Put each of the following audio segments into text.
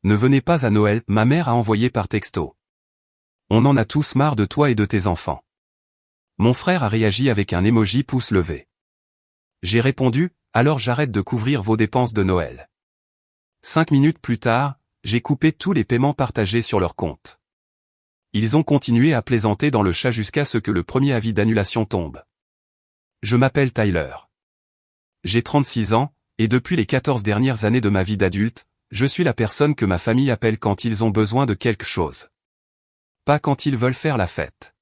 Ne venez pas à Noël, ma mère a envoyé par texto. On en a tous marre de toi et de tes enfants. Mon frère a réagi avec un emoji pouce levé. J'ai répondu, alors j'arrête de couvrir vos dépenses de Noël. 5 minutes plus tard, j'ai coupé tous les paiements partagés sur leur compte. Ils ont continué à plaisanter dans le chat jusqu'à ce que le premier avis d'annulation tombe. Je m'appelle Tyler. J'ai 36 ans, et depuis les 14 dernières années de ma vie d'adulte, je suis la personne que ma famille appelle quand ils ont besoin de quelque chose. Pas quand ils veulent faire la fête.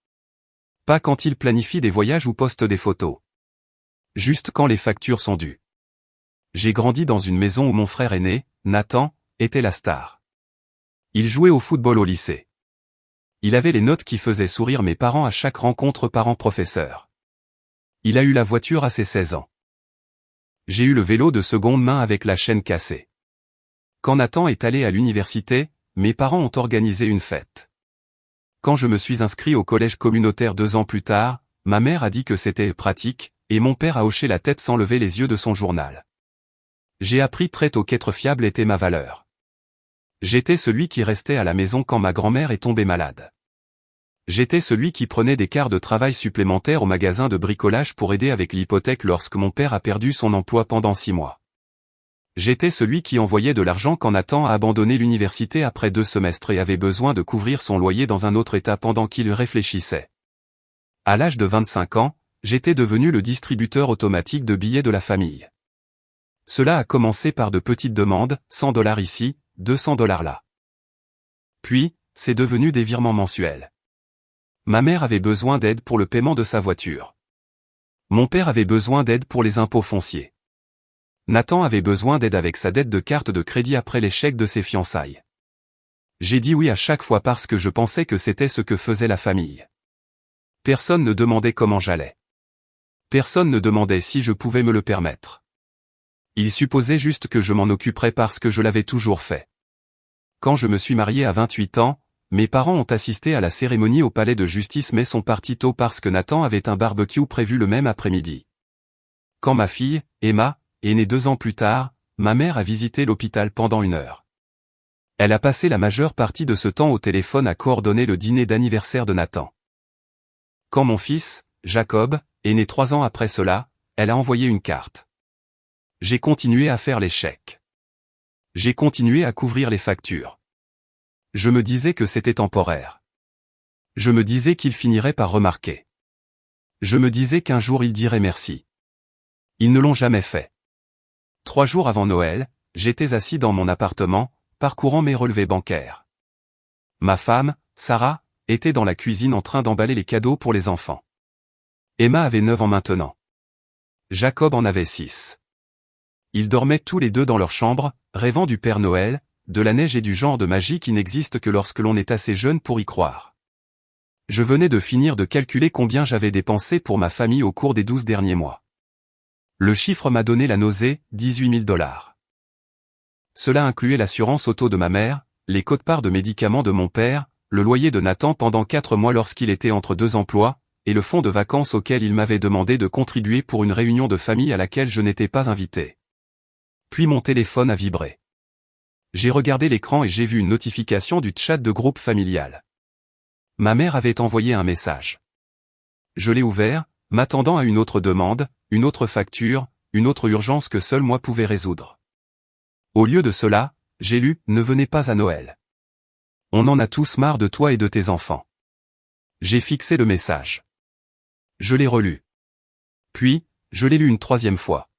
Pas quand ils planifient des voyages ou postent des photos. Juste quand les factures sont dues. J'ai grandi dans une maison où mon frère aîné, Nathan, était la star. Il jouait au football au lycée. Il avait les notes qui faisaient sourire mes parents à chaque rencontre parents-professeurs. Il a eu la voiture à ses 16 ans. J'ai eu le vélo de seconde main avec la chaîne cassée. Quand Nathan est allé à l'université, mes parents ont organisé une fête. Quand je me suis inscrit au collège communautaire 2 ans plus tard, ma mère a dit que c'était pratique, et mon père a hoché la tête sans lever les yeux de son journal. J'ai appris très tôt qu'être fiable était ma valeur. J'étais celui qui restait à la maison quand ma grand-mère est tombée malade. J'étais celui qui prenait des quarts de travail supplémentaires au magasin de bricolage pour aider avec l'hypothèque lorsque mon père a perdu son emploi pendant 6 mois. J'étais celui qui envoyait de l'argent quand Nathan a abandonné l'université après 2 semestres et avait besoin de couvrir son loyer dans un autre état pendant qu'il réfléchissait. À l'âge de 25 ans, j'étais devenu le distributeur automatique de billets de la famille. Cela a commencé par de petites demandes, $100 ici, $200 là. Puis, c'est devenu des virements mensuels. Ma mère avait besoin d'aide pour le paiement de sa voiture. Mon père avait besoin d'aide pour les impôts fonciers. Nathan avait besoin d'aide avec sa dette de carte de crédit après l'échec de ses fiançailles. J'ai dit oui à chaque fois parce que je pensais que c'était ce que faisait la famille. Personne ne demandait comment j'allais. Personne ne demandait si je pouvais me le permettre. Ils supposaient juste que je m'en occuperais parce que je l'avais toujours fait. Quand je me suis marié à 28 ans, mes parents ont assisté à la cérémonie au palais de justice mais sont partis tôt parce que Nathan avait un barbecue prévu le même après-midi. Quand ma fille, Emma, est née 2 ans plus tard, ma mère a visité l'hôpital pendant 1 heure. Elle a passé la majeure partie de ce temps au téléphone à coordonner le dîner d'anniversaire de Nathan. Quand mon fils, Jacob, est né 3 ans après cela, elle a envoyé une carte. J'ai continué à faire les chèques. J'ai continué à couvrir les factures. Je me disais que c'était temporaire. Je me disais qu'il finirait par remarquer. Je me disais qu'un jour il dirait merci. Ils ne l'ont jamais fait. 3 jours avant Noël, j'étais assis dans mon appartement, parcourant mes relevés bancaires. Ma femme, Sarah, était dans la cuisine en train d'emballer les cadeaux pour les enfants. Emma avait 9 ans maintenant. Jacob en avait 6. Ils dormaient tous les deux dans leur chambre, rêvant du Père Noël, de la neige et du genre de magie qui n'existe que lorsque l'on est assez jeune pour y croire. Je venais de finir de calculer combien j'avais dépensé pour ma famille au cours des 12 derniers mois. Le chiffre m'a donné la nausée, $18 000. Cela incluait l'assurance auto de ma mère, les quotes-parts de médicaments de mon père, le loyer de Nathan pendant 4 mois lorsqu'il était entre 2 emplois, et le fonds de vacances auquel il m'avait demandé de contribuer pour une réunion de famille à laquelle je n'étais pas invité. Puis mon téléphone a vibré. J'ai regardé l'écran et j'ai vu une notification du chat de groupe familial. Ma mère avait envoyé un message. Je l'ai ouvert, m'attendant à une autre demande, une autre facture, une autre urgence que seul moi pouvais résoudre. Au lieu de cela, j'ai lu « Ne venez pas à Noël. On en a tous marre de toi et de tes enfants. » J'ai fixé le message. Je l'ai relu. Puis, je l'ai lu une 3e fois.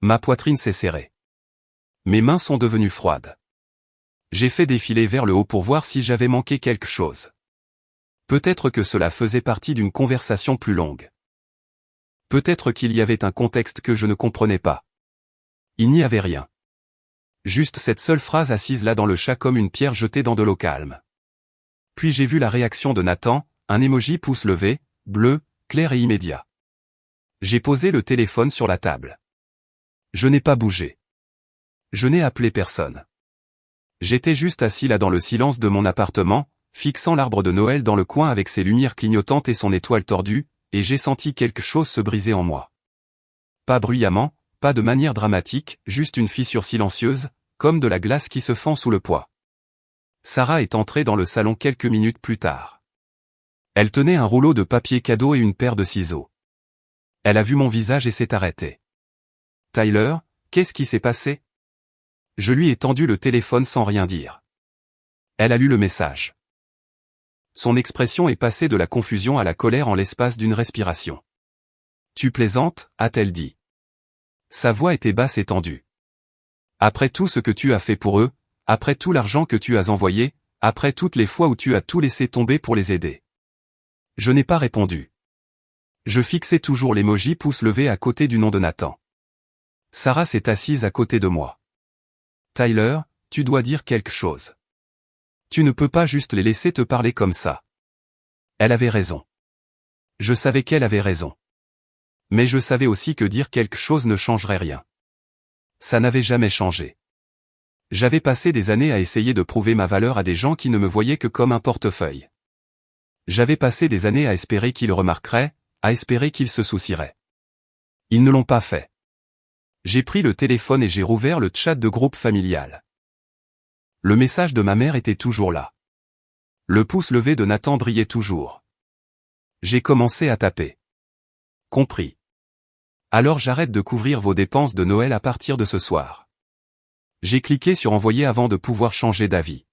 Ma poitrine s'est serrée. Mes mains sont devenues froides. J'ai fait défiler vers le haut pour voir si j'avais manqué quelque chose. Peut-être que cela faisait partie d'une conversation plus longue. Peut-être qu'il y avait un contexte que je ne comprenais pas. Il n'y avait rien. Juste cette seule phrase assise là dans le chat comme une pierre jetée dans de l'eau calme. Puis j'ai vu la réaction de Nathan, un emoji pouce levé, bleu, clair et immédiat. J'ai posé le téléphone sur la table. Je n'ai pas bougé. Je n'ai appelé personne. J'étais juste assis là dans le silence de mon appartement, fixant l'arbre de Noël dans le coin avec ses lumières clignotantes et son étoile tordue, et j'ai senti quelque chose se briser en moi. Pas bruyamment, pas de manière dramatique, juste une fissure silencieuse, comme de la glace qui se fend sous le poids. Sarah est entrée dans le salon quelques minutes plus tard. Elle tenait un rouleau de papier cadeau et une paire de ciseaux. Elle a vu mon visage et s'est arrêtée. « Tyler, qu'est-ce qui s'est passé ?» Je lui ai tendu le téléphone sans rien dire. Elle a lu le message. Son expression est passée de la confusion à la colère en l'espace d'une respiration. « Tu plaisantes ?» a-t-elle dit. Sa voix était basse et tendue. « Après tout ce que tu as fait pour eux, après tout l'argent que tu as envoyé, après toutes les fois où tu as tout laissé tomber pour les aider. » Je n'ai pas répondu. Je fixais toujours l'emoji pouce levé à côté du nom de Nathan. Sarah s'est assise à côté de moi. « Tyler, tu dois dire quelque chose. Tu ne peux pas juste les laisser te parler comme ça. » Elle avait raison. Je savais qu'elle avait raison. Mais je savais aussi que dire quelque chose ne changerait rien. Ça n'avait jamais changé. J'avais passé des années à essayer de prouver ma valeur à des gens qui ne me voyaient que comme un portefeuille. J'avais passé des années à espérer qu'ils remarqueraient, à espérer qu'ils se soucieraient. Ils ne l'ont pas fait. J'ai pris le téléphone et j'ai rouvert le chat de groupe familial. Le message de ma mère était toujours là. Le pouce levé de Nathan brillait toujours. J'ai commencé à taper. Compris. Alors j'arrête de couvrir vos dépenses de Noël à partir de ce soir. J'ai cliqué sur envoyer avant de pouvoir changer d'avis.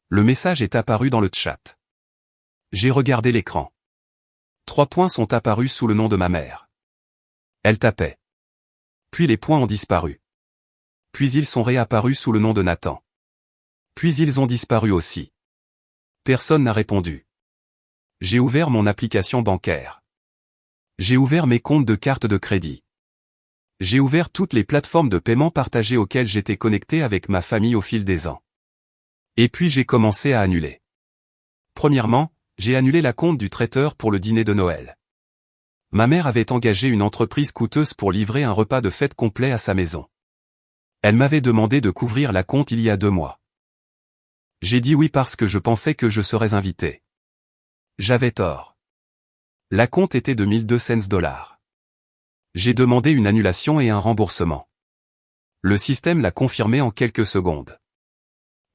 Le message est apparu dans le chat. J'ai regardé l'écran. 3 points sont apparus sous le nom de ma mère. Elle tapait. Puis les points ont disparu. Puis ils sont réapparus sous le nom de Nathan. Puis ils ont disparu aussi. Personne n'a répondu. J'ai ouvert mon application bancaire. J'ai ouvert mes comptes de carte de crédit. J'ai ouvert toutes les plateformes de paiement partagées auxquelles j'étais connecté avec ma famille au fil des ans. Et puis j'ai commencé à annuler. Premièrement, j'ai annulé la compte du traiteur pour le dîner de Noël. Ma mère avait engagé une entreprise coûteuse pour livrer un repas de fête complet à sa maison. Elle m'avait demandé de couvrir la compte il y a 2 mois. J'ai dit oui parce que je pensais que je serais invité. J'avais tort. La compte était de $1200. J'ai demandé une annulation et un remboursement. Le système l'a confirmé en quelques secondes.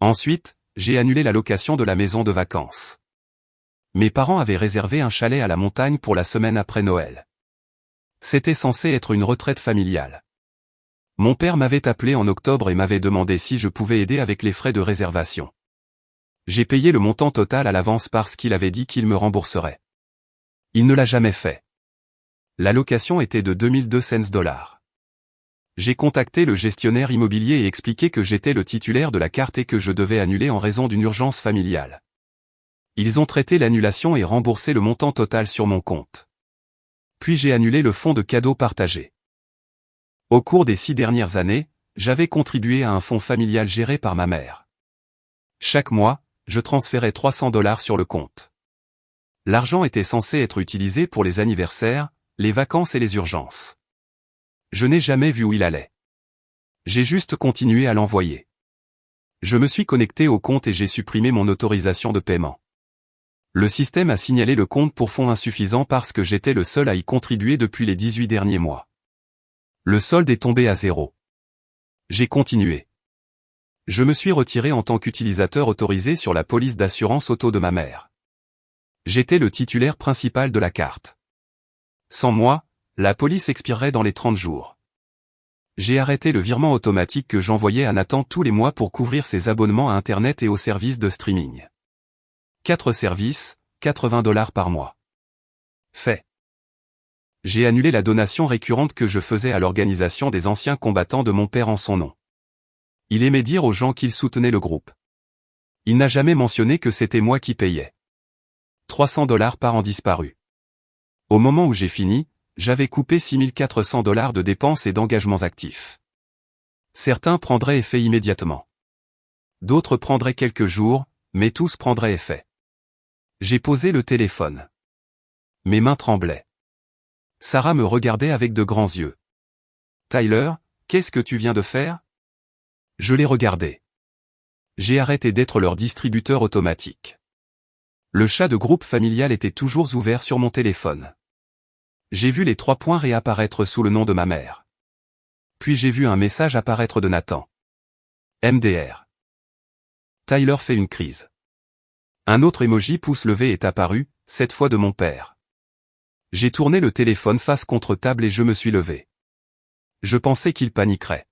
Ensuite, j'ai annulé la location de la maison de vacances. Mes parents avaient réservé un chalet à la montagne pour la semaine après Noël. C'était censé être une retraite familiale. Mon père m'avait appelé en octobre et m'avait demandé si je pouvais aider avec les frais de réservation. J'ai payé le montant total à l'avance parce qu'il avait dit qu'il me rembourserait. Il ne l'a jamais fait. La location était de $2200. J'ai contacté le gestionnaire immobilier et expliqué que j'étais le titulaire de la carte et que je devais annuler en raison d'une urgence familiale. Ils ont traité l'annulation et remboursé le montant total sur mon compte. Puis j'ai annulé le fonds de cadeaux partagé. Au cours des 6 dernières années, j'avais contribué à un fonds familial géré par ma mère. Chaque mois, je transférais $300 sur le compte. L'argent était censé être utilisé pour les anniversaires, les vacances et les urgences. Je n'ai jamais vu où il allait. J'ai juste continué à l'envoyer. Je me suis connecté au compte et j'ai supprimé mon autorisation de paiement. Le système a signalé le compte pour fonds insuffisant parce que j'étais le seul à y contribuer depuis les 18 derniers mois. Le solde est tombé à 0. J'ai continué. Je me suis retiré en tant qu'utilisateur autorisé sur la police d'assurance auto de ma mère. J'étais le titulaire principal de la carte. Sans moi, la police expirerait dans les 30 jours. J'ai arrêté le virement automatique que j'envoyais à Nathan tous les mois pour couvrir ses abonnements à Internet et aux services de streaming. 4 services, $80 par mois. Fait. J'ai annulé la donation récurrente que je faisais à l'organisation des anciens combattants de mon père en son nom. Il aimait dire aux gens qu'il soutenait le groupe. Il n'a jamais mentionné que c'était moi qui payais. $300 par an disparus. Au moment où j'ai fini, j'avais coupé $6400 de dépenses et d'engagements actifs. Certains prendraient effet immédiatement. D'autres prendraient quelques jours, mais tous prendraient effet. J'ai posé le téléphone. Mes mains tremblaient. Sarah me regardait avec de grands yeux. « Tyler, qu'est-ce que tu viens de faire ?» Je l'ai regardé. J'ai arrêté d'être leur distributeur automatique. Le chat de groupe familial était toujours ouvert sur mon téléphone. J'ai vu les 3 points réapparaître sous le nom de ma mère. Puis j'ai vu un message apparaître de Nathan. MDR. Tyler fait une crise. Un autre emoji pouce levé est apparu, cette fois de mon père. J'ai tourné le téléphone face contre table et je me suis levé. Je pensais qu'ils paniqueraient.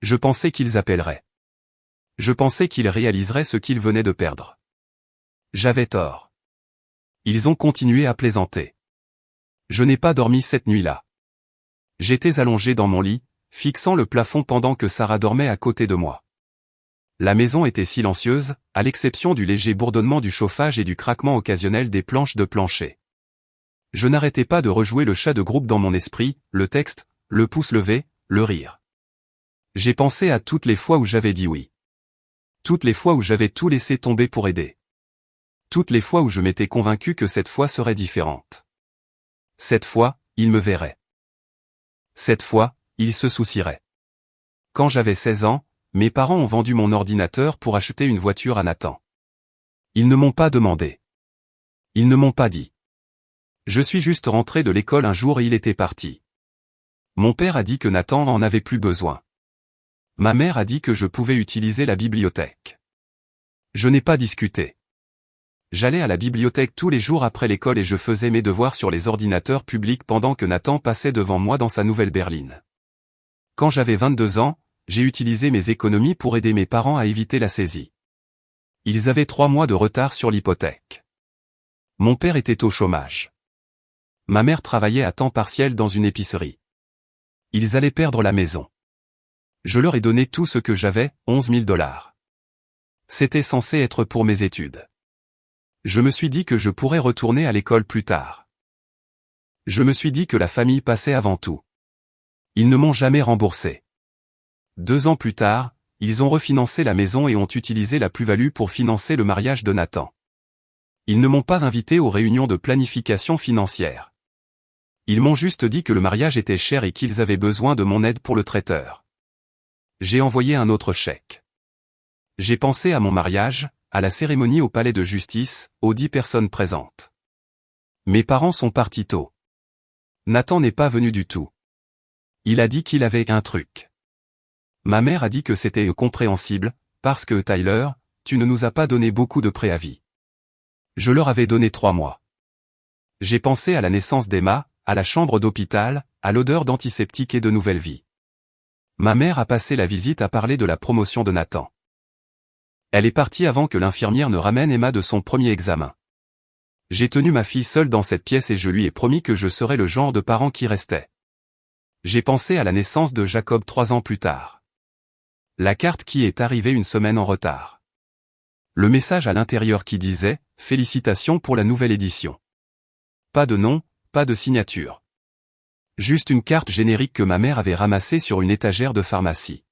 Je pensais qu'ils appelleraient. Je pensais qu'ils réaliseraient ce qu'ils venaient de perdre. J'avais tort. Ils ont continué à plaisanter. Je n'ai pas dormi cette nuit-là. J'étais allongé dans mon lit, fixant le plafond pendant que Sarah dormait à côté de moi. La maison était silencieuse, à l'exception du léger bourdonnement du chauffage et du craquement occasionnel des planches de plancher. Je n'arrêtais pas de rejouer le chat de groupe dans mon esprit, le texte, le pouce levé, le rire. J'ai pensé à toutes les fois où j'avais dit oui. Toutes les fois où j'avais tout laissé tomber pour aider. Toutes les fois où je m'étais convaincu que cette fois serait différente. Cette fois, il me verrait. Cette fois, il se soucierait. Quand j'avais 16 ans, mes parents ont vendu mon ordinateur pour acheter une voiture à Nathan. Ils ne m'ont pas demandé. Ils ne m'ont pas dit. Je suis juste rentré de l'école un jour et il était parti. Mon père a dit que Nathan en avait plus besoin. Ma mère a dit que je pouvais utiliser la bibliothèque. Je n'ai pas discuté. J'allais à la bibliothèque tous les jours après l'école et je faisais mes devoirs sur les ordinateurs publics pendant que Nathan passait devant moi dans sa nouvelle berline. Quand j'avais 22 ans, j'ai utilisé mes économies pour aider mes parents à éviter la saisie. Ils avaient 3 mois de retard sur l'hypothèque. Mon père était au chômage. Ma mère travaillait à temps partiel dans une épicerie. Ils allaient perdre la maison. Je leur ai donné tout ce que j'avais, 11 000 $. C'était censé être pour mes études. Je me suis dit que je pourrais retourner à l'école plus tard. Je me suis dit que la famille passait avant tout. Ils ne m'ont jamais remboursé. 2 ans plus tard, ils ont refinancé la maison et ont utilisé la plus-value pour financer le mariage de Nathan. Ils ne m'ont pas invité aux réunions de planification financière. Ils m'ont juste dit que le mariage était cher et qu'ils avaient besoin de mon aide pour le traiteur. J'ai envoyé un autre chèque. J'ai pensé à mon mariage, à la cérémonie au palais de justice, aux 10 personnes présentes. Mes parents sont partis tôt. Nathan n'est pas venu du tout. Il a dit qu'il avait un truc. Ma mère a dit que c'était compréhensible, parce que Tyler, tu ne nous as pas donné beaucoup de préavis. Je leur avais donné 3 mois. J'ai pensé à la naissance d'Emma, à la chambre d'hôpital, à l'odeur d'antiseptique et de nouvelle vie. Ma mère a passé la visite à parler de la promotion de Nathan. Elle est partie avant que l'infirmière ne ramène Emma de son premier examen. J'ai tenu ma fille seule dans cette pièce et je lui ai promis que je serais le genre de parent qui restait. J'ai pensé à la naissance de Jacob 3 ans plus tard. La carte qui est arrivée une semaine en retard. Le message à l'intérieur qui disait « Félicitations pour la nouvelle édition ». Pas de nom, pas de signature. Juste une carte générique que ma mère avait ramassée sur une étagère de pharmacie.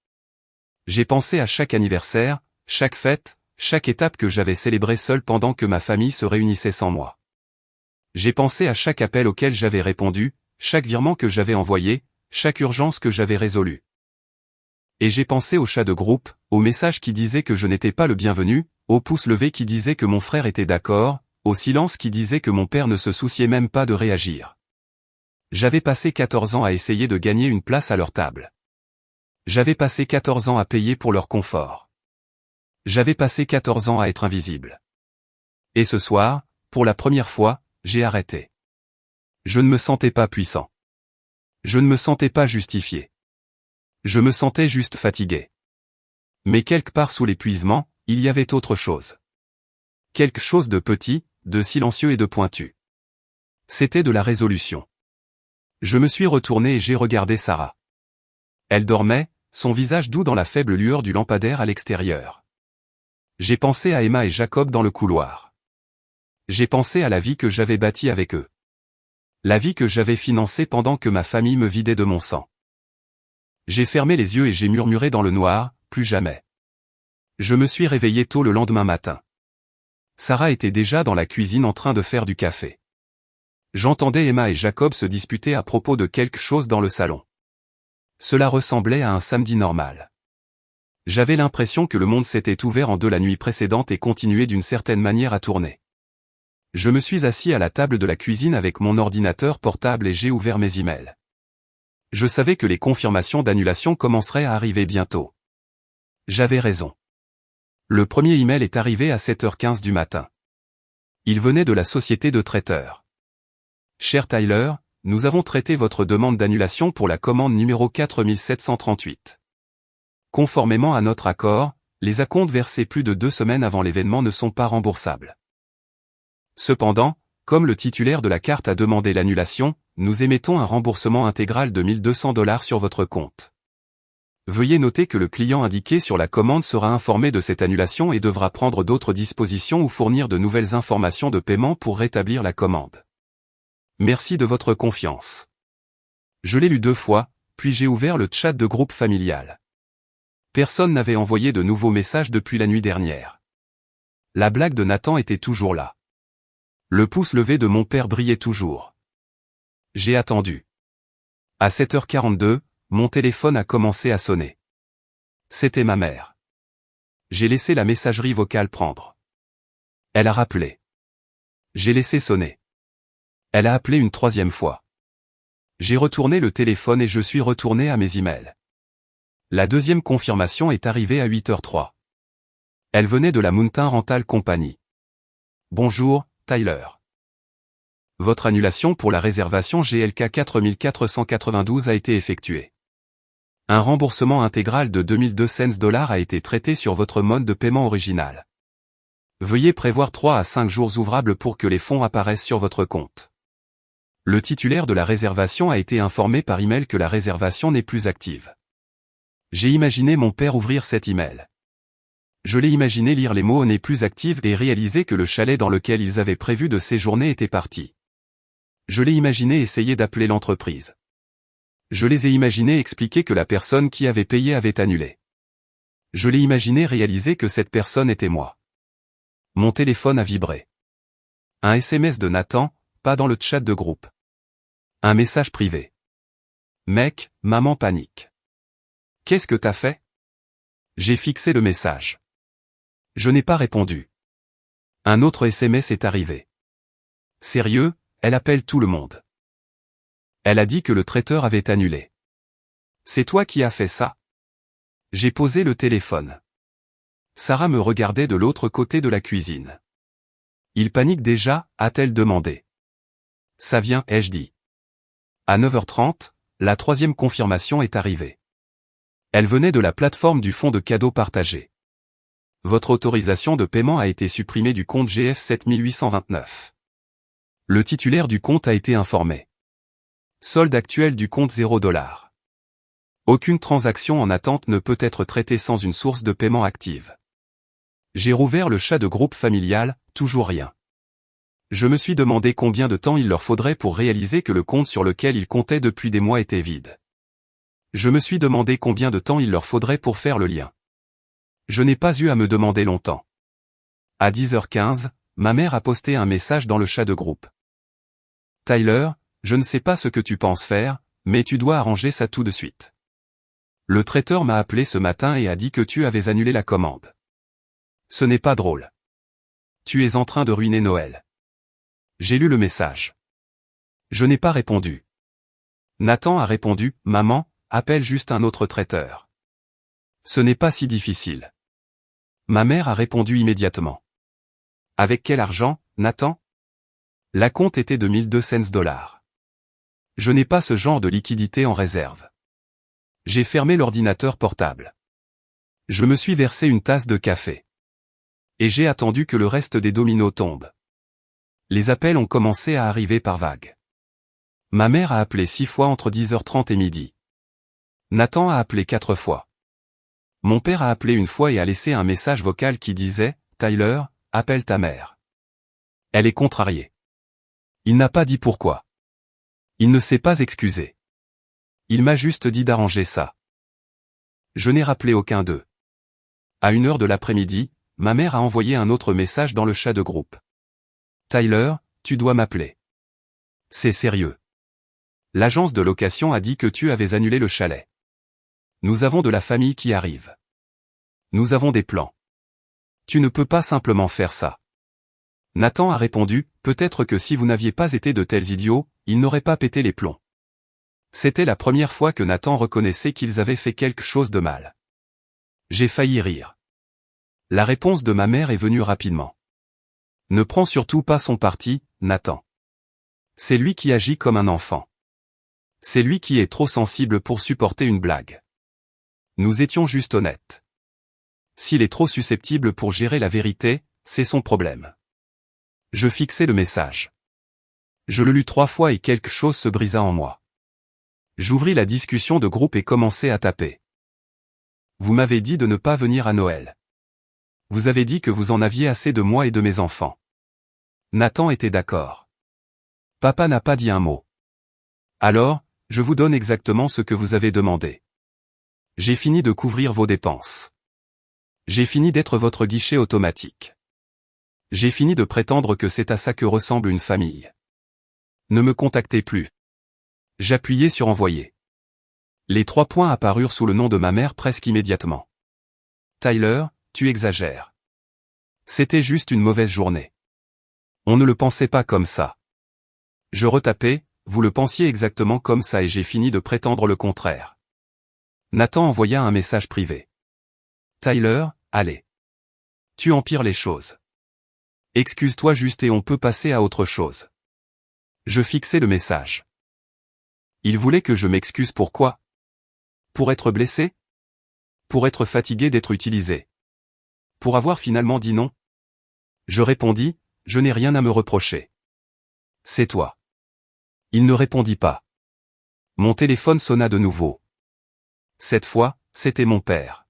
J'ai pensé à chaque anniversaire, chaque fête, chaque étape que j'avais célébrée seule pendant que ma famille se réunissait sans moi. J'ai pensé à chaque appel auquel j'avais répondu, chaque virement que j'avais envoyé, chaque urgence que j'avais résolue. Et j'ai pensé au chat de groupe, au message qui disait que je n'étais pas le bienvenu, au pouce levé qui disait que mon frère était d'accord, au silence qui disait que mon père ne se souciait même pas de réagir. J'avais passé 14 ans à essayer de gagner une place à leur table. J'avais passé 14 ans à payer pour leur confort. J'avais passé 14 ans à être invisible. Et ce soir, pour la première fois, j'ai arrêté. Je ne me sentais pas puissant. Je ne me sentais pas justifié. Je me sentais juste fatigué. Mais quelque part sous l'épuisement, il y avait autre chose. Quelque chose de petit, de silencieux et de pointu. C'était de la résolution. Je me suis retourné et j'ai regardé Sarah. Elle dormait, son visage doux dans la faible lueur du lampadaire à l'extérieur. J'ai pensé à Emma et Jacob dans le couloir. J'ai pensé à la vie que j'avais bâtie avec eux. La vie que j'avais financée pendant que ma famille me vidait de mon sang. J'ai fermé les yeux et j'ai murmuré dans le noir, plus jamais. Je me suis réveillé tôt le lendemain matin. Sarah était déjà dans la cuisine en train de faire du café. J'entendais Emma et Jacob se disputer à propos de quelque chose dans le salon. Cela ressemblait à un samedi normal. J'avais l'impression que le monde s'était ouvert en deux la nuit précédente et continuait d'une certaine manière à tourner. Je me suis assis à la table de la cuisine avec mon ordinateur portable et j'ai ouvert mes emails. Je savais que les confirmations d'annulation commenceraient à arriver bientôt. J'avais raison. Le premier email est arrivé à 7h15 du matin. Il venait de la société de traiteurs. Cher Tyler, nous avons traité votre demande d'annulation pour la commande numéro 4738. Conformément à notre accord, les acomptes versés plus de 2 semaines avant l'événement ne sont pas remboursables. Cependant, comme le titulaire de la carte a demandé l'annulation, nous émettons un remboursement intégral de $1 200 sur votre compte. Veuillez noter que le client indiqué sur la commande sera informé de cette annulation et devra prendre d'autres dispositions ou fournir de nouvelles informations de paiement pour rétablir la commande. Merci de votre confiance. Je l'ai lu 2 fois, puis j'ai ouvert le chat de groupe familial. Personne n'avait envoyé de nouveaux messages depuis la nuit dernière. La blague de Nathan était toujours là. Le pouce levé de mon père brillait toujours. J'ai attendu. À 7h42, mon téléphone a commencé à sonner. C'était ma mère. J'ai laissé la messagerie vocale prendre. Elle a rappelé. J'ai laissé sonner. Elle a appelé une 3e fois. J'ai retourné le téléphone et je suis retourné à mes emails. La 2e confirmation est arrivée à 8h03. Elle venait de la Mountain Rental Company. Bonjour, Tyler. Votre annulation pour la réservation GLK 4492 a été effectuée. Un remboursement intégral de $2200 a été traité sur votre mode de paiement original. Veuillez prévoir 3 à 5 jours ouvrables pour que les fonds apparaissent sur votre compte. Le titulaire de la réservation a été informé par email que la réservation n'est plus active. J'ai imaginé mon père ouvrir cet email. Je l'ai imaginé lire les mots « n'est plus active » et réaliser que le chalet dans lequel ils avaient prévu de séjourner était parti. Je l'ai imaginé essayer d'appeler l'entreprise. Je les ai imaginés expliquer que la personne qui avait payé avait annulé. Je l'ai imaginé réaliser que cette personne était moi. Mon téléphone a vibré. Un SMS de Nathan, pas dans le chat de groupe. Un message privé. Mec, maman panique. Qu'est-ce que t'as fait? J'ai fixé le message. Je n'ai pas répondu. Un autre SMS est arrivé. Sérieux, elle appelle tout le monde. Elle a dit que le traiteur avait annulé. C'est toi qui as fait ça? J'ai posé le téléphone. Sarah me regardait de l'autre côté de la cuisine. Il panique déjà, a-t-elle demandé. Ça vient, ai-je dit. À 9h30, la 3e confirmation est arrivée. Elle venait de la plateforme du fonds de cadeaux partagé. Votre autorisation de paiement a été supprimée du compte GF 7829. Le titulaire du compte a été informé. Solde actuel du compte $0. Aucune transaction en attente ne peut être traitée sans une source de paiement active. J'ai rouvert le chat de groupe familial, toujours rien. Je me suis demandé combien de temps il leur faudrait pour réaliser que le compte sur lequel ils comptaient depuis des mois était vide. Je me suis demandé combien de temps il leur faudrait pour faire le lien. Je n'ai pas eu à me demander longtemps. À 10h15, ma mère a posté un message dans le chat de groupe. Tyler, je ne sais pas ce que tu penses faire, mais tu dois arranger ça tout de suite. Le traiteur m'a appelé ce matin et a dit que tu avais annulé la commande. Ce n'est pas drôle. Tu es en train de ruiner Noël. J'ai lu le message. Je n'ai pas répondu. Nathan a répondu, maman, appelle juste un autre traiteur. Ce n'est pas si difficile. Ma mère a répondu immédiatement. Avec quel argent, Nathan? L'acompte était de $1200. Je n'ai pas ce genre de liquidité en réserve. J'ai fermé l'ordinateur portable. Je me suis versé une tasse de café. Et j'ai attendu que le reste des dominos tombe. Les appels ont commencé à arriver par vagues. Ma mère a appelé 6 fois entre 10h30 et midi. Nathan a appelé 4 fois. Mon père a appelé une fois et a laissé un message vocal qui disait « Tyler, appelle ta mère. Elle est contrariée. » Il n'a pas dit pourquoi. Il ne s'est pas excusé. Il m'a juste dit d'arranger ça. Je n'ai rappelé aucun d'eux. À 1h de l'après-midi, ma mère a envoyé un autre message dans le chat de groupe. Tyler, tu dois m'appeler. C'est sérieux. L'agence de location a dit que tu avais annulé le chalet. Nous avons de la famille qui arrive. Nous avons des plans. Tu ne peux pas simplement faire ça. Nathan a répondu, peut-être que si vous n'aviez pas été de tels idiots, ils n'auraient pas pété les plombs. C'était la première fois que Nathan reconnaissait qu'ils avaient fait quelque chose de mal. J'ai failli rire. La réponse de ma mère est venue rapidement. Ne prends surtout pas son parti, Nathan. C'est lui qui agit comme un enfant. C'est lui qui est trop sensible pour supporter une blague. Nous étions juste honnêtes. S'il est trop susceptible pour gérer la vérité, c'est son problème. Je fixai le message. Je le lus 3 fois et quelque chose se brisa en moi. J'ouvris la discussion de groupe et commençai à taper. Vous m'avez dit de ne pas venir à Noël. Vous avez dit que vous en aviez assez de moi et de mes enfants. Nathan était d'accord. Papa n'a pas dit un mot. Alors, je vous donne exactement ce que vous avez demandé. J'ai fini de couvrir vos dépenses. J'ai fini d'être votre guichet automatique. J'ai fini de prétendre que c'est à ça que ressemble une famille. Ne me contactez plus. J'appuyai sur envoyer. Les 3 points apparurent sous le nom de ma mère presque immédiatement. Tyler, tu exagères. C'était juste une mauvaise journée. On ne le pensait pas comme ça. Je retapais, vous le pensiez exactement comme ça et j'ai fini de prétendre le contraire. Nathan envoya un message privé. Tyler, allez. Tu empires les choses. Excuse-toi juste et on peut passer à autre chose. Je fixai le message. Il voulait que je m'excuse pourquoi? Pour être blessé? Pour être fatigué d'être utilisé? Pour avoir finalement dit non? Je répondis, je n'ai rien à me reprocher. C'est toi. Il ne répondit pas. Mon téléphone sonna de nouveau. Cette fois, c'était mon père.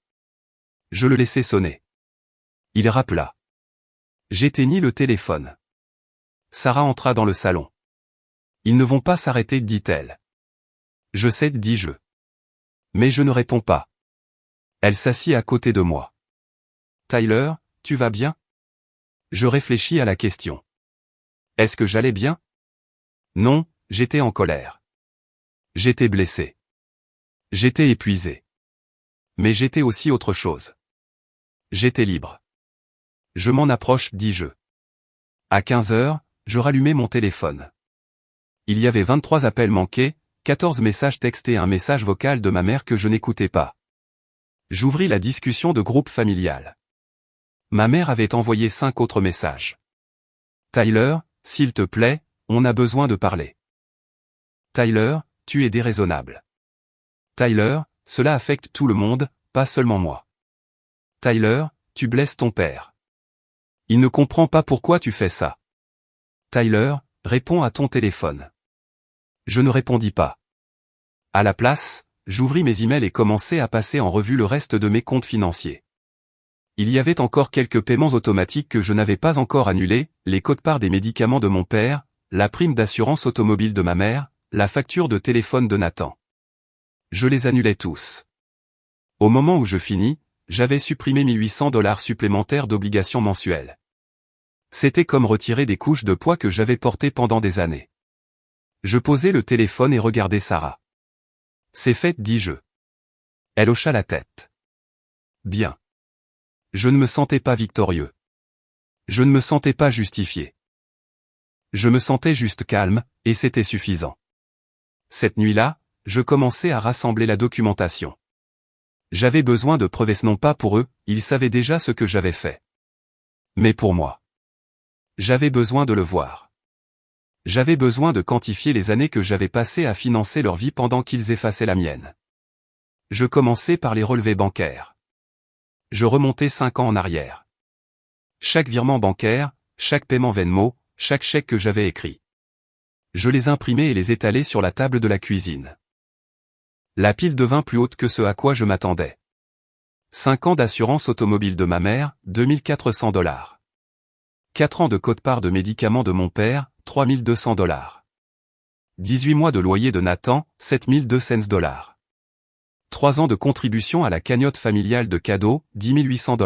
Je le laissai sonner. Il rappela. J'éteignis le téléphone. Sarah entra dans le salon. Ils ne vont pas s'arrêter, dit-elle. Je sais, dis-je. Mais je ne réponds pas. Elle s'assit à côté de moi. Tyler, tu vas bien? Je réfléchis à la question. Est-ce que j'allais bien? Non, j'étais en colère. J'étais blessé. J'étais épuisé. Mais j'étais aussi autre chose. J'étais libre. Je m'en approche, dis-je. À 15 heures, je rallumai mon téléphone. Il y avait 23 appels manqués, 14 messages textés et un message vocal de ma mère que je n'écoutais pas. J'ouvris la discussion de groupe familial. Ma mère avait envoyé 5 autres messages. Tyler, s'il te plaît, on a besoin de parler. Tyler, tu es déraisonnable. Tyler, cela affecte tout le monde, pas seulement moi. Tyler, tu blesses ton père. Il ne comprend pas pourquoi tu fais ça. Tyler, réponds à ton téléphone. Je ne répondis pas. À la place, j'ouvris mes emails et commençai à passer en revue le reste de mes comptes financiers. Il y avait encore quelques paiements automatiques que je n'avais pas encore annulés, les quotes-parts des médicaments de mon père, la prime d'assurance automobile de ma mère, la facture de téléphone de Nathan. Je les annulais tous. Au moment où je finis, j'avais supprimé $1800 supplémentaires d'obligations mensuelles. C'était comme retirer des couches de poids que j'avais portées pendant des années. Je posai le téléphone et regardai Sarah. C'est fait, dis-je. Elle hocha la tête. Bien. Je ne me sentais pas victorieux. Je ne me sentais pas justifié. Je me sentais juste calme, et c'était suffisant. Cette nuit-là, je commençais à rassembler la documentation. J'avais besoin de preuves, non pas pour eux, ils savaient déjà ce que j'avais fait. Mais pour moi. J'avais besoin de le voir. J'avais besoin de quantifier les années que j'avais passées à financer leur vie pendant qu'ils effaçaient la mienne. Je commençais par les relevés bancaires. Je remontais 5 ans en arrière. Chaque virement bancaire, chaque paiement Venmo, chaque chèque que j'avais écrit. Je les imprimais et les étalais sur la table de la cuisine. La pile devint plus haute que ce à quoi je m'attendais. 5 ans d'assurance automobile de ma mère, $2400. 4 ans de quote-part de médicaments de mon père, $3200. 18 mois de loyer de Nathan, $7200. 3 ans de contribution à la cagnotte familiale de cadeaux, $10 800.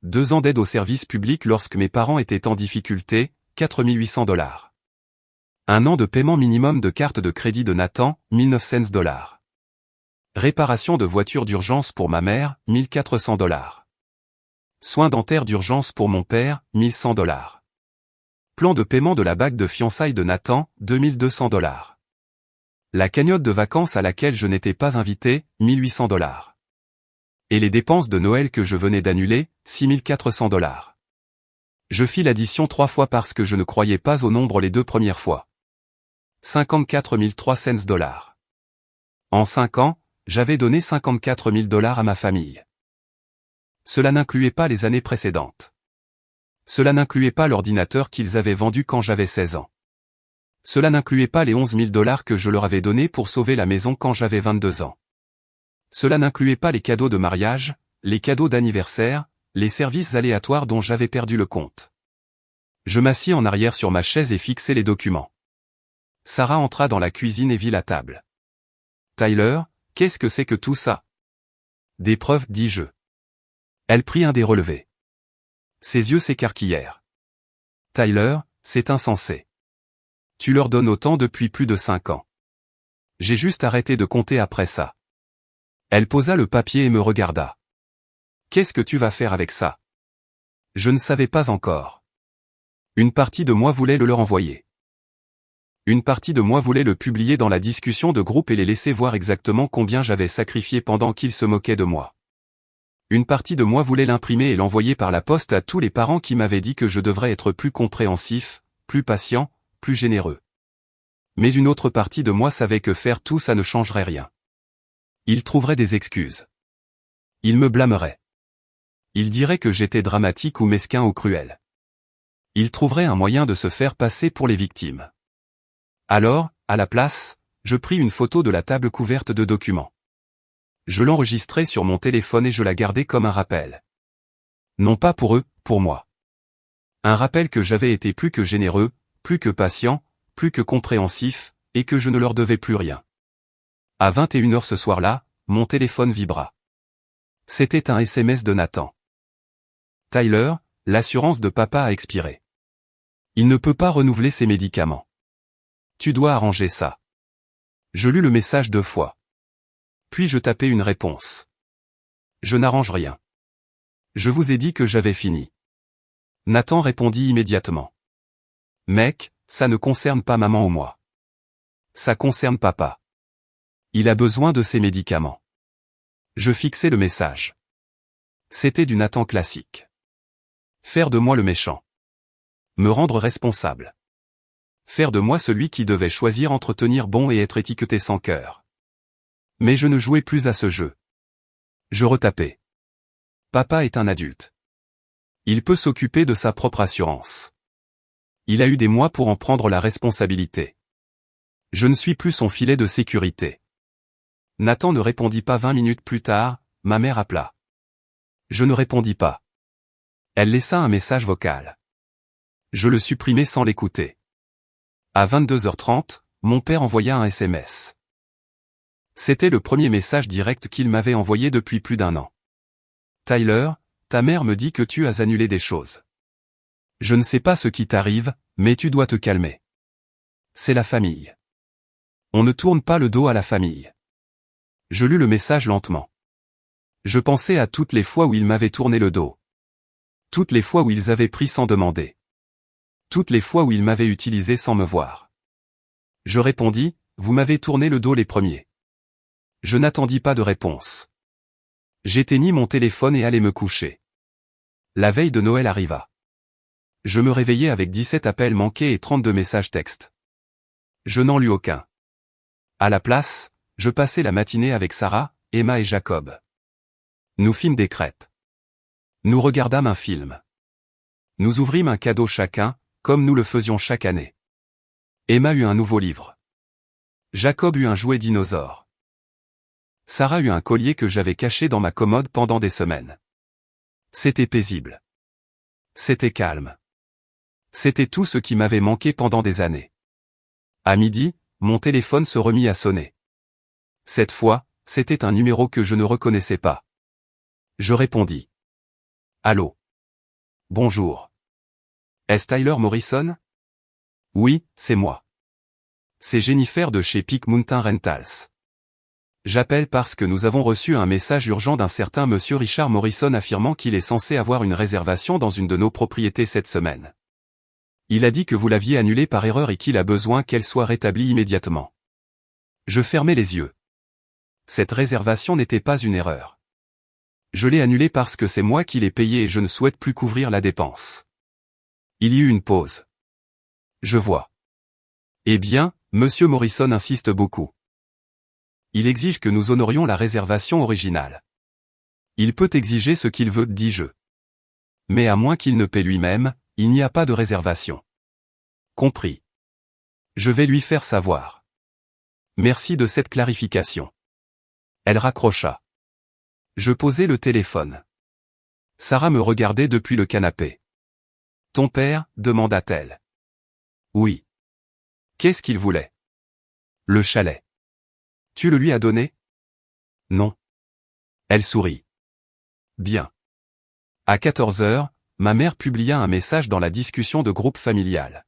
2 ans d'aide au service public lorsque mes parents étaient en difficulté, $4800. 1 an de paiement minimum de carte de crédit de Nathan, $1900. Réparation de voiture d'urgence pour ma mère, $1400. Soins dentaires d'urgence pour mon père, $1100. Plan de paiement de la bague de fiançailles de Nathan, $2200. La cagnotte de vacances à laquelle je n'étais pas invité, $1800. Et les dépenses de Noël que je venais d'annuler, $6 400. Je fis l'addition 3 fois parce que je ne croyais pas au nombre les 2 premières fois. 54 300 $. En 5 ans, j'avais donné $54 000 à ma famille. Cela n'incluait pas les années précédentes. Cela n'incluait pas l'ordinateur qu'ils avaient vendu quand j'avais 16 ans. Cela n'incluait pas les $11 000 que je leur avais donnés pour sauver la maison quand j'avais 22 ans. Cela n'incluait pas les cadeaux de mariage, les cadeaux d'anniversaire, les services aléatoires dont j'avais perdu le compte. Je m'assis en arrière sur ma chaise et fixai les documents. Sarah entra dans la cuisine et vit la table. « Tyler, qu'est-ce que c'est que tout ça ?» ?»« Des preuves, dis-je. » Elle prit un des relevés. Ses yeux s'écarquillèrent. « Tyler, c'est insensé. Tu leur donnes autant depuis plus de 5 ans. J'ai juste arrêté de compter après ça. » Elle posa le papier et me regarda. « Qu'est-ce que tu vas faire avec ça ?» Je ne savais pas encore. Une partie de moi voulait le leur envoyer. Une partie de moi voulait le publier dans la discussion de groupe et les laisser voir exactement combien j'avais sacrifié pendant qu'ils se moquaient de moi. Une partie de moi voulait l'imprimer et l'envoyer par la poste à tous les parents qui m'avaient dit que je devrais être plus compréhensif, plus patient, plus généreux. Mais une autre partie de moi savait que faire tout ça ne changerait rien. Ils trouveraient des excuses. Ils me blâmeraient. Ils diraient que j'étais dramatique ou mesquin ou cruel. Ils trouveraient un moyen de se faire passer pour les victimes. Alors, à la place, je pris une photo de la table couverte de documents. Je l'enregistrai sur mon téléphone et je la gardai comme un rappel. Non pas pour eux, pour moi. Un rappel que j'avais été plus que généreux, plus que patient, plus que compréhensif, et que je ne leur devais plus rien. À 21h ce soir-là, mon téléphone vibra. C'était un SMS de Nathan. « Tyler, l'assurance de papa a expiré. Il ne peut pas renouveler ses médicaments. Tu dois arranger ça. » Je lus le message 2 fois. Puis je tapai une réponse. « Je n'arrange rien. Je vous ai dit que j'avais fini. » Nathan répondit immédiatement. « Mec, ça ne concerne pas maman ou moi. Ça concerne papa. Il a besoin de ses médicaments. » Je fixai le message. C'était du Nathan classique. Faire de moi le méchant. Me rendre responsable. Faire de moi celui qui devait choisir entre tenir bon et être étiqueté sans cœur. Mais je ne jouais plus à ce jeu. Je retapais. Papa est un adulte. Il peut s'occuper de sa propre assurance. Il a eu des mois pour en prendre la responsabilité. Je ne suis plus son filet de sécurité. Nathan ne répondit pas 20 minutes plus tard, ma mère appela. Je ne répondis pas. Elle laissa un message vocal. Je le supprimai sans l'écouter. À 22h30, mon père envoya un SMS. C'était le premier message direct qu'il m'avait envoyé depuis plus d'1 an. Tyler, ta mère me dit que tu as annulé des choses. Je ne sais pas ce qui t'arrive, mais tu dois te calmer. C'est la famille. On ne tourne pas le dos à la famille. Je lus le message lentement. Je pensais à toutes les fois où ils m'avaient tourné le dos. Toutes les fois où ils avaient pris sans demander. Toutes les fois où ils m'avaient utilisé sans me voir. Je répondis, vous m'avez tourné le dos les premiers. Je n'attendis pas de réponse. J'éteignis mon téléphone et allai me coucher. La veille de Noël arriva. Je me réveillai avec 17 appels manqués et 32 messages textes. Je n'en lus aucun. À la place, je passai la matinée avec Sarah, Emma et Jacob. Nous fîmes des crêpes. Nous regardâmes un film. Nous ouvrîmes un cadeau chacun, comme nous le faisions chaque année. Emma eut un nouveau livre. Jacob eut un jouet dinosaure. Sarah eut un collier que j'avais caché dans ma commode pendant des semaines. C'était paisible. C'était calme. C'était tout ce qui m'avait manqué pendant des années. À midi, mon téléphone se remit à sonner. Cette fois, c'était un numéro que je ne reconnaissais pas. Je répondis. Allô. Bonjour. Est-ce Tyler Morrison? Oui, c'est moi. C'est Jennifer de chez Peak Mountain Rentals. J'appelle parce que nous avons reçu un message urgent d'un certain monsieur Richard Morrison affirmant qu'il est censé avoir une réservation dans une de nos propriétés cette semaine. Il a dit que vous l'aviez annulée par erreur et qu'il a besoin qu'elle soit rétablie immédiatement. Je fermai les yeux. Cette réservation n'était pas une erreur. Je l'ai annulé parce que c'est moi qui l'ai payé et je ne souhaite plus couvrir la dépense. Il y eut une pause. Je vois. Eh bien, Monsieur Morrison insiste beaucoup. Il exige que nous honorions la réservation originale. Il peut exiger ce qu'il veut, dis-je. Mais à moins qu'il ne paie lui-même, il n'y a pas de réservation. Compris. Je vais lui faire savoir. Merci de cette clarification. Elle raccrocha. Je posai le téléphone. Sarah me regardait depuis le canapé. Ton père, demanda-t-elle. Oui. Qu'est-ce qu'il voulait? Le chalet. Tu le lui as donné? Non. Elle sourit. Bien. À 14 heures, ma mère publia un message dans la discussion de groupe familial.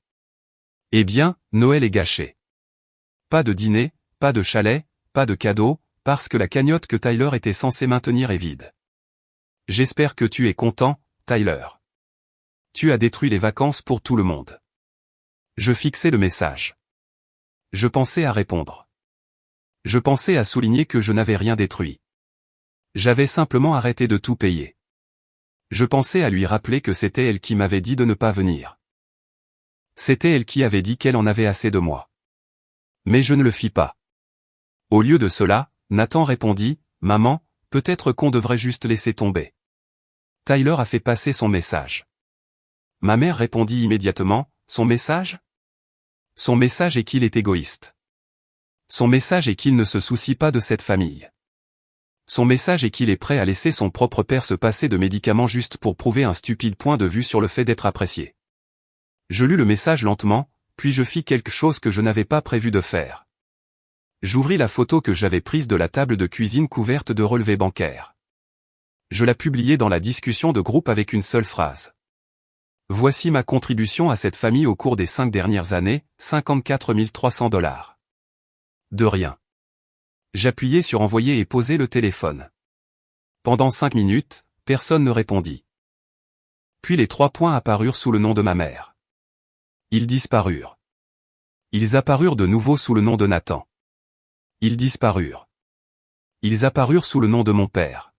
Eh bien, Noël est gâché. Pas de dîner, pas de chalet, pas de cadeau, parce que la cagnotte que Tyler était censé maintenir est vide. J'espère que tu es content, Tyler. Tu as détruit les vacances pour tout le monde. Je fixai le message. Je pensais à répondre. Je pensais à souligner que je n'avais rien détruit. J'avais simplement arrêté de tout payer. Je pensais à lui rappeler que c'était elle qui m'avait dit de ne pas venir. C'était elle qui avait dit qu'elle en avait assez de moi. Mais je ne le fis pas. Au lieu de cela, Nathan répondit, « Maman, peut-être qu'on devrait juste laisser tomber. » Tyler a fait passer son message. Ma mère répondit immédiatement, « Son message ? Son message est qu'il est égoïste. Son message est qu'il ne se soucie pas de cette famille. Son message est qu'il est prêt à laisser son propre père se passer de médicaments juste pour prouver un stupide point de vue sur le fait d'être apprécié. » Je lus le message lentement, puis je fis quelque chose que je n'avais pas prévu de faire. J'ouvris la photo que j'avais prise de la table de cuisine couverte de relevés bancaires. Je la publiai dans la discussion de groupe avec une seule phrase. Voici ma contribution à cette famille au cours des 5 dernières années, 54 300 $. De rien. J'appuyai sur envoyer et posai le téléphone. Pendant 5 minutes, personne ne répondit. Puis les 3 points apparurent sous le nom de ma mère. Ils disparurent. Ils apparurent de nouveau sous le nom de Nathan. Ils disparurent. Ils apparurent sous le nom de mon père.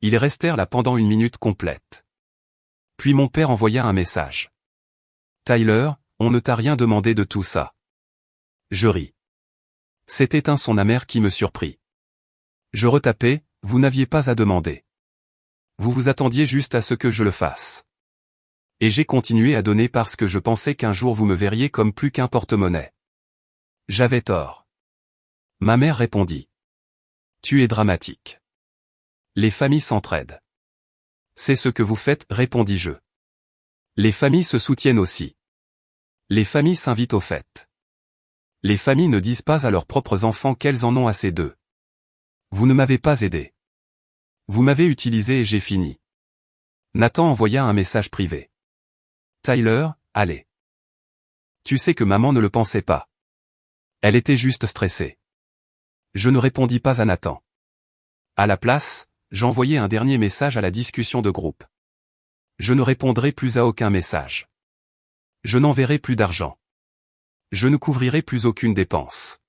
Ils restèrent là pendant 1 minute complète. Puis mon père envoya un message. Tyler, on ne t'a rien demandé de tout ça. Je ris. C'était un son amer qui me surprit. Je retapais, vous n'aviez pas à demander. Vous vous attendiez juste à ce que je le fasse. Et j'ai continué à donner parce que je pensais qu'un jour vous me verriez comme plus qu'un porte-monnaie. J'avais tort. Ma mère répondit. Tu es dramatique. Les familles s'entraident. C'est ce que vous faites, répondis-je. Les familles se soutiennent aussi. Les familles s'invitent aux fêtes. Les familles ne disent pas à leurs propres enfants qu'elles en ont assez d'eux. Vous ne m'avez pas aidé. Vous m'avez utilisé et j'ai fini. Nathan envoya un message privé. Tyler, allez. Tu sais que maman ne le pensait pas. Elle était juste stressée. Je ne répondis pas à Nathan. À la place, j'envoyai un dernier message à la discussion de groupe. Je ne répondrai plus à aucun message. Je n'enverrai plus d'argent. Je ne couvrirai plus aucune dépense.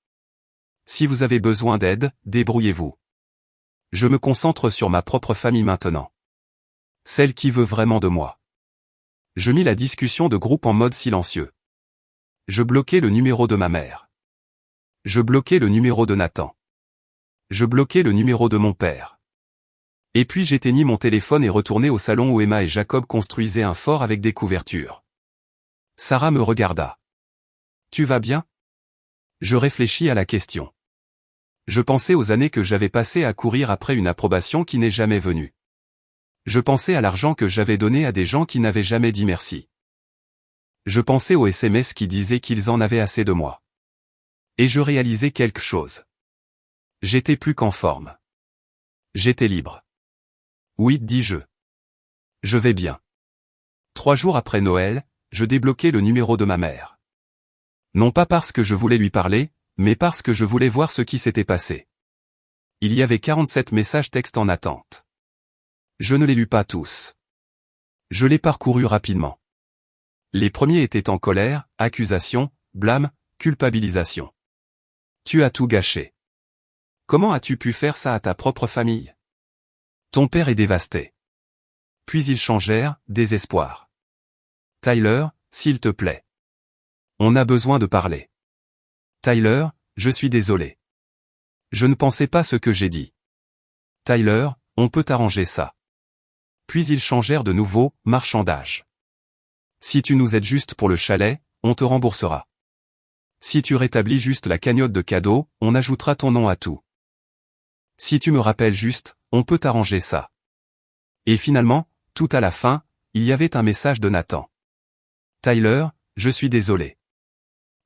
Si vous avez besoin d'aide, débrouillez-vous. Je me concentre sur ma propre famille maintenant. Celle qui veut vraiment de moi. Je mis la discussion de groupe en mode silencieux. Je bloquai le numéro de ma mère. Je bloquai le numéro de Nathan. Je bloquai le numéro de mon père. Et puis j'éteignis mon téléphone et retournai au salon où Emma et Jacob construisaient un fort avec des couvertures. Sarah me regarda. Tu vas bien? Je réfléchis à la question. Je pensais aux années que j'avais passées à courir après une approbation qui n'est jamais venue. Je pensais à l'argent que j'avais donné à des gens qui n'avaient jamais dit merci. Je pensais aux SMS qui disaient qu'ils en avaient assez de moi. Et je réalisais quelque chose. J'étais plus qu'en forme. J'étais libre. Oui, dis-je. Je vais bien. 3 jours après Noël, je débloquai le numéro de ma mère. Non pas parce que je voulais lui parler, mais parce que je voulais voir ce qui s'était passé. Il y avait 47 messages textes en attente. Je ne les lus pas tous. Je les parcourus rapidement. Les premiers étaient en colère, accusation, blâme, culpabilisation. Tu as tout gâché. Comment as-tu pu faire ça à ta propre famille? Ton père est dévasté. Puis ils changèrent, désespoir. Tyler, s'il te plaît. On a besoin de parler. Tyler, je suis désolé. Je ne pensais pas ce que j'ai dit. Tyler, on peut arranger ça. Puis ils changèrent de nouveau, marchandage. Si tu nous aides juste pour le chalet, on te remboursera. Si tu rétablis juste la cagnotte de cadeaux, on ajoutera ton nom à tout. Si tu me rappelles juste, on peut arranger ça. Et finalement, tout à la fin, il y avait un message de Nathan. Tyler, je suis désolé.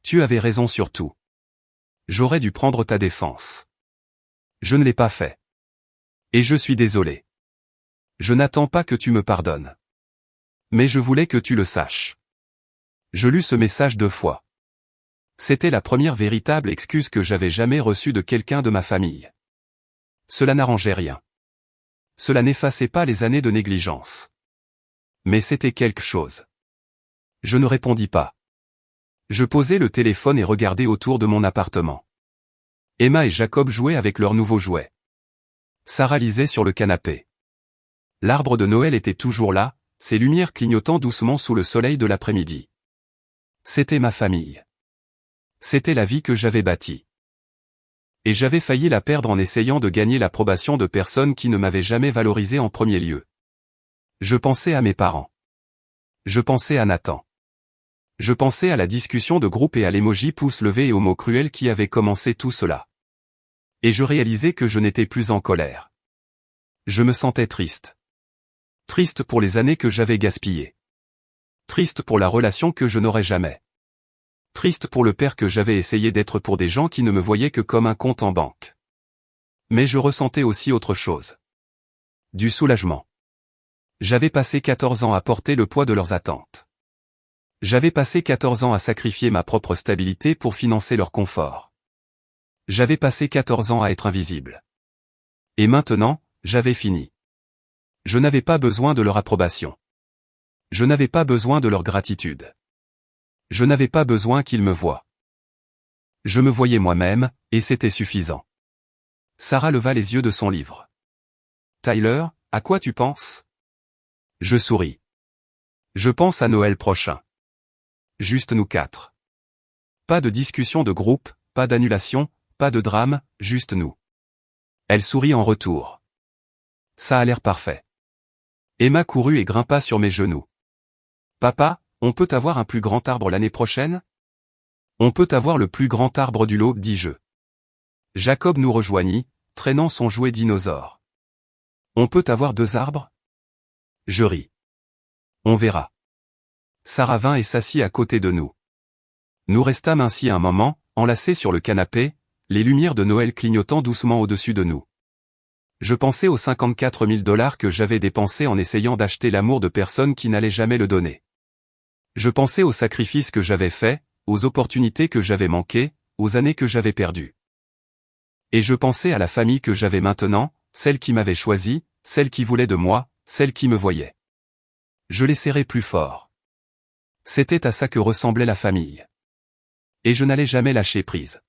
Tu avais raison sur tout. J'aurais dû prendre ta défense. Je ne l'ai pas fait. Et je suis désolé. Je n'attends pas que tu me pardonnes. Mais je voulais que tu le saches. Je lus ce message 2 fois. C'était la première véritable excuse que j'avais jamais reçue de quelqu'un de ma famille. Cela n'arrangeait rien. Cela n'effaçait pas les années de négligence. Mais c'était quelque chose. Je ne répondis pas. Je posai le téléphone et regardai autour de mon appartement. Emma et Jacob jouaient avec leurs nouveaux jouets. Sarah lisait sur le canapé. L'arbre de Noël était toujours là, ses lumières clignotant doucement sous le soleil de l'après-midi. C'était ma famille. C'était la vie que j'avais bâtie. Et j'avais failli la perdre en essayant de gagner l'approbation de personnes qui ne m'avaient jamais valorisé en premier lieu. Je pensais à mes parents. Je pensais à Nathan. Je pensais à la discussion de groupe et à l'émoji pouce levé et aux mots cruels qui avaient commencé tout cela. Et je réalisais que je n'étais plus en colère. Je me sentais triste. Triste pour les années que j'avais gaspillées. Triste pour la relation que je n'aurais jamais. Triste pour le père que j'avais essayé d'être pour des gens qui ne me voyaient que comme un compte en banque. Mais je ressentais aussi autre chose. Du soulagement. J'avais passé 14 ans à porter le poids de leurs attentes. J'avais passé 14 ans à sacrifier ma propre stabilité pour financer leur confort. J'avais passé 14 ans à être invisible. Et maintenant, j'avais fini. Je n'avais pas besoin de leur approbation. Je n'avais pas besoin de leur gratitude. Je n'avais pas besoin qu'ils me voient. Je me voyais moi-même, et c'était suffisant. Sarah leva les yeux de son livre. Tyler, à quoi tu penses? Je souris. Je pense à Noël prochain. Juste nous 4. Pas de discussion de groupe, pas d'annulation, pas de drame, juste nous. Elle sourit en retour. Ça a l'air parfait. Emma courut et grimpa sur mes genoux. Papa, on peut avoir un plus grand arbre l'année prochaine? On peut avoir le plus grand arbre du lot, dis-je. Jacob nous rejoignit, traînant son jouet dinosaure. On peut avoir 2 arbres? Je ris. On verra. Sarah vint et s'assit à côté de nous. Nous restâmes ainsi un moment, enlacés sur le canapé, les lumières de Noël clignotant doucement au-dessus de nous. Je pensais aux 54 000 $ que j'avais dépensés en essayant d'acheter l'amour de personnes qui n'allaient jamais le donner. Je pensais aux sacrifices que j'avais faits, aux opportunités que j'avais manquées, aux années que j'avais perdues. Et je pensais à la famille que j'avais maintenant, celle qui m'avait choisi, celle qui voulait de moi, celle qui me voyait. Je les serrais plus fort. C'était à ça que ressemblait la famille. Et je n'allais jamais lâcher prise.